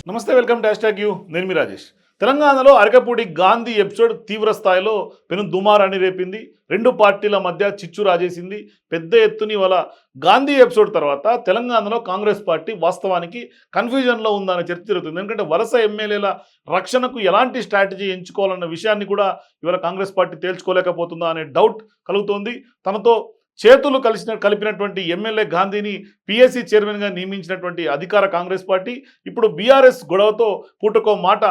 నమస్తే, welcome to #you. నేను మీ రాజేష్. తెలంగాణలో అరకపూడి గాంధీ ఎపిసోడ్ తీవ్ర స్థాయిలో పెను దుమారాన్ని రేపింది. రెండు పార్టీల మధ్య చిచ్చు రాజేసింది. పెద్ద ఎత్తున ఇవాళ గాంధీ ఎపిసోడ్ తర్వాత తెలంగాణలో కాంగ్రెస్ పార్టీ వాస్తవానికి కన్ఫ్యూజన్లో ఉందనే చర్చ జరుగుతుంది. ఎందుకంటే వలస ఎమ్మెల్యేల రక్షణకు ఎలాంటి స్ట్రాటజీ ఎంచుకోవాలన్న విషయాన్ని కూడా ఇవాళ కాంగ్రెస్ పార్టీ తేల్చుకోలేకపోతుందా అనే డౌట్ కలుగుతోంది. తనతో చేతులు కలిపినటువంటి ఎమ్మెల్యే గాంధీని పిఎస్సి చైర్మన్గా నియమించినటువంటి అధికార కాంగ్రెస్ పార్టీ ఇప్పుడు బీఆర్ఎస్ గొడవతో పూటకో మాట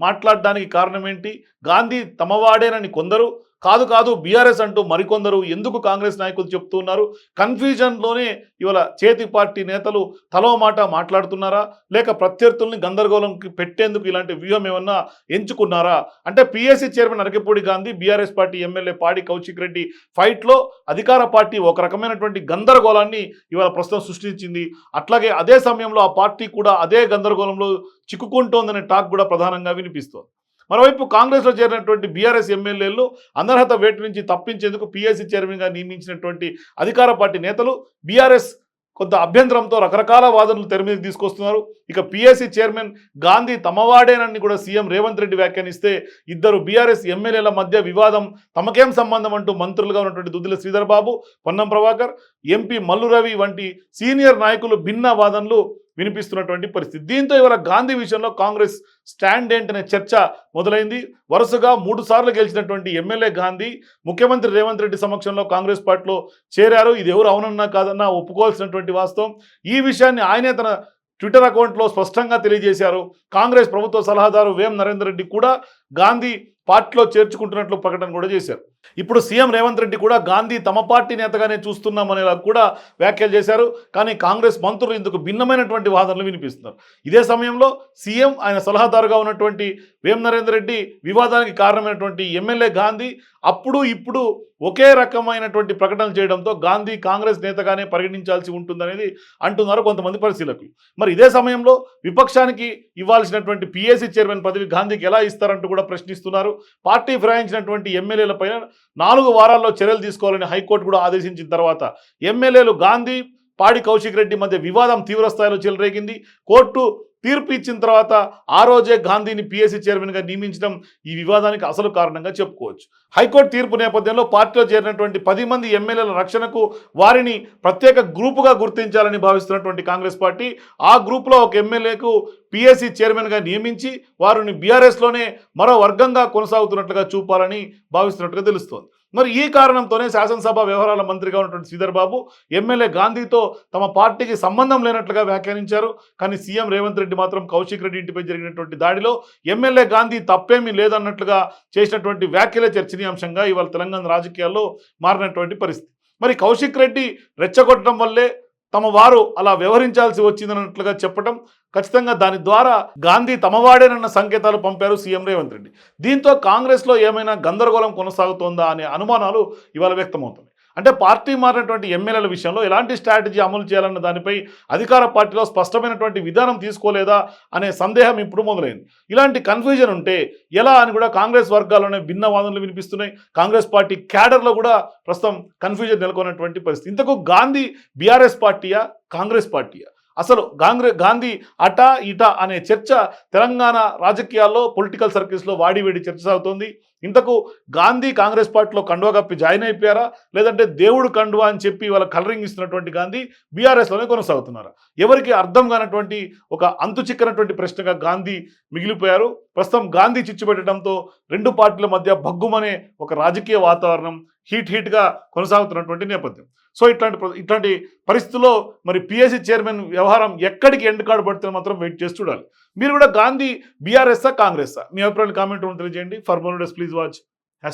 మాట్లాడడానికి కారణం ఏంటి? గాంధీ తమవాడేనని కొందరు, కాదు బీఆర్ఎస్ అంటూ మరికొందరు ఎందుకు కాంగ్రెస్ నాయకులు చెప్తున్నారు? కన్ఫ్యూజన్లోనే ఇవాళ చేతి పార్టీ నేతలు తలో మాట మాట్లాడుతున్నారా, లేక ప్రత్యర్థుల్ని గందరగోళంకి పెట్టేందుకు ఇలాంటి వ్యూహం ఏమన్నా ఎంచుకున్నారా? అంటే PSC chairman Arekapudi Gandhi BRS party MLA పాడి కౌశిక్ రెడ్డి ఫైట్లో అధికార పార్టీ ఒక రకమైనటువంటి గందరగోళాన్ని ఇవాళ ప్రస్తుతం సృష్టించింది. అట్లాగే అదే సమయంలో ఆ పార్టీ కూడా అదే గందరగోళంలో చిక్కుకుంటోందనే టాక్ కూడా ప్రధానంగా వినిపిస్తోంది. మరోవైపు కాంగ్రెస్లో చేరినటువంటి బీఆర్ఎస్ ఎమ్మెల్యేలు అనర్హత వేటు నుంచి తప్పించేందుకు పిఎస్సి చైర్మన్గా నియమించినటువంటి అధికార పార్టీ నేతలు బీఆర్ఎస్ కొంత అభ్యంతరంతో రకరకాల వాదనలు తెర మీదకి తీసుకొస్తున్నారు. ఇక పిఎస్సి చైర్మన్ గాంధీ తమవాడేనని కూడా సీఎం రేవంత్ రెడ్డి వ్యాఖ్యానిస్తే ఇద్దరు బీఆర్ఎస్ ఎమ్మెల్యేల మధ్య వివాదం తమకేం సంబంధం అంటూ మంత్రులుగా ఉన్నటువంటి దుద్దిల శ్రీధర్ బాబు, పొన్నం ప్రభాకర్, ఎంపీ మల్లు రవి వంటి సీనియర్ నాయకులు భిన్న వాదనలు వినిపిస్తున్నటువంటి పరిస్థితి. దీంతో ఇవాళ గాంధీ విషయంలో కాంగ్రెస్ స్టాండ్ ఏంటనే చర్చ మొదలైంది. వరుసగా 3 సార్లు గెలిచినటువంటి ఎమ్మెల్యే గాంధీ ముఖ్యమంత్రి రేవంత్ రెడ్డి సమక్షంలో కాంగ్రెస్ పార్టీలో చేరారు. ఇది ఎవరు అవునన్నా కాదన్నా ఒప్పుకోవాల్సినటువంటి వాస్తవం. ఈ విషయాన్ని ఆయనే తన ట్విట్టర్ అకౌంట్లో స్పష్టంగా తెలియజేశారు. కాంగ్రెస్ ప్రభుత్వ సలహాదారు వేం నరేందర్ రెడ్డి కూడా గాంధీ పార్టీలో చేర్చుకుంటున్నట్లు ప్రకటన కూడా చేశారు. ఇప్పుడు సీఎం రేవంత్ రెడ్డి కూడా గాంధీ తమ పార్టీ నేతగానే చూస్తున్నామనేలా కూడా వ్యాఖ్యలు చేశారు. కానీ కాంగ్రెస్ మంత్రులు ఇందుకు భిన్నమైనటువంటి వాదనలు వినిపిస్తున్నారు. ఇదే సమయంలో సీఎం ఆయన సలహాదారుగా ఉన్నటువంటి వేం నరేందర్ రెడ్డి వివాదానికి కారణమైనటువంటి ఎమ్మెల్యే గాంధీ అప్పుడు ఇప్పుడు ఒకే రకమైనటువంటి ప్రకటనలు చేయడంతో గాంధీ కాంగ్రెస్ నేతగానే పరిగణించాల్సి ఉంటుందనేది అంటున్నారు కొంతమంది పరిశీలకులు. మరి ఇదే సమయంలో విపక్షానికి ఇవ్వాల్సినటువంటి పిఎస్సి చైర్మన్ పదవి గాంధీకి ఎలా ఇస్తారంటూ కూడా ప్రశ్నిస్తున్నారు. పార్టీ ఫిరాయించినటువంటి ఎమ్మెల్యేలపైన 4 వారాల్లో చర్యలు తీసుకోవాలని హైకోర్టు కూడా ఆదేశించిన తర్వాత ఎమ్మెల్యేలు గాంధీ, పాడి కౌశిక్ రెడ్డి మధ్య వివాదం తీవ్రస్థాయిలో చెలరేగింది. కోర్టు తీర్పు ఇచ్చిన తర్వాత ఆ రోజే గాంధీని పిఎస్సి చైర్మన్గా నియమించడం ఈ వివాదానికి అసలు కారణంగా చెప్పుకోవచ్చు. హైకోర్టు తీర్పు నేపథ్యంలో పార్టీలో చేరినటువంటి 10 మంది ఎమ్మెల్యేల రక్షణకు వారిని ప్రత్యేక గ్రూపుగా గుర్తించాలని భావిస్తున్నటువంటి కాంగ్రెస్ పార్టీ ఆ గ్రూపులో ఒక ఎమ్మెల్యేకు పిఎస్సి చైర్మన్గా నియమించి వారిని బీఆర్ఎస్లోనే మరో వర్గంగా కొనసాగుతున్నట్లుగా చూపాలని భావిస్తున్నట్టుగా తెలుస్తోంది. మరి ఈ కారణంతోనే శాసనసభ వ్యవహారాల మంత్రిగా ఉన్నటువంటి శ్రీధర్ బాబు ఎమ్మెల్యే గాంధీతో తమ పార్టీకి సంబంధం లేనట్లుగా వ్యాఖ్యానించారు. కానీ సీఎం రేవంత్ రెడ్డి మాత్రం కౌశిక్ రెడ్డి ఇంటిపై జరిగినటువంటి దాడిలో ఎమ్మెల్యే గాంధీ తప్పేమీ లేదన్నట్లుగా చేసినటువంటి వ్యాఖ్యలే చర్చనీయాంశంగా ఇవాళ తెలంగాణ రాజకీయాల్లో మారినటువంటి పరిస్థితి. మరి కౌశిక్ రెడ్డి రెచ్చగొట్టడం వల్లే తమ వారు అలా వ్యవహరించాల్సి వచ్చిందన్నట్లుగా చెప్పడం, ఖచ్చితంగా దాని ద్వారా గాంధీ తమవాడేనన్న సంకేతాలు పంపారు సీఎం రేవంత్ రెడ్డి. దీంతో కాంగ్రెస్లో ఏమైనా గందరగోళం కొనసాగుతోందా అనే అనుమానాలు ఇవాళ వ్యక్తమవుతున్నాయి. అంటే పార్టీ మారినటువంటి ఎమ్మెల్యేల విషయంలో ఎలాంటి స్ట్రాటజీ అమలు చేయాలన్న దానిపై అధికార పార్టీలో స్పష్టమైనటువంటి విధానం తీసుకోలేదా అనే సందేహం ఇప్పుడు మొదలైంది. ఇలాంటి కన్ఫ్యూజన్ ఉంటే ఎలా అని కూడా కాంగ్రెస్ వర్గాల్లోనే భిన్న వాదనలు వినిపిస్తున్నాయి. కాంగ్రెస్ పార్టీ క్యాడర్లో కూడా ప్రస్తుతం కన్ఫ్యూజన్ నెలకొన్నటువంటి పరిస్థితి. ఇంతకు గాంధీ బీఆర్ఎస్ పార్టీయా, కాంగ్రెస్ పార్టీయా? అసలు గాంధీ అటా ఇటా అనే చర్చ తెలంగాణ రాజకీయాల్లో పొలిటికల్ సర్కిల్స్లో వాడివేడి చర్చ సాగుతోంది. ఇంతకు గాంధీ కాంగ్రెస్ పార్టీలో కండువా కప్పి జాయిన్ అయిపోయారా, లేదంటే దేవుడు కండువా అని చెప్పి వాళ్ళ కలరింగ్ ఇస్తున్నటువంటి గాంధీ బీఆర్ఎస్లోనే కొనసాగుతున్నారా? ఎవరికి అర్థం కానటువంటి ఒక అంతు చిక్కనటువంటి ప్రశ్నగా గాంధీ మిగిలిపోయారు. ప్రస్తుతం గాంధీ చిచ్చు పెట్టడంతో రెండు పార్టీల మధ్య భగ్గుమనే ఒక రాజకీయ వాతావరణం హీట్గా కొనసాగుతున్నటువంటి నేపథ్యం. సో ఇట్లాంటి పరిస్థితుల్లో మరి పిఎస్సి చైర్మన్ వ్యవహారం ఎక్కడికి ఎండ్ కార్డు పడుతుందో మాత్రం వెయిట్ చేసి చూడాలి. మీరు కూడా గాంధీ బీఆర్ఎస్ఆ, కాంగ్రెస్ఆ? మీ అభిప్రాయాలు కామెంట్ రూపంలో తెలియజేయండి. For more videos please watch #.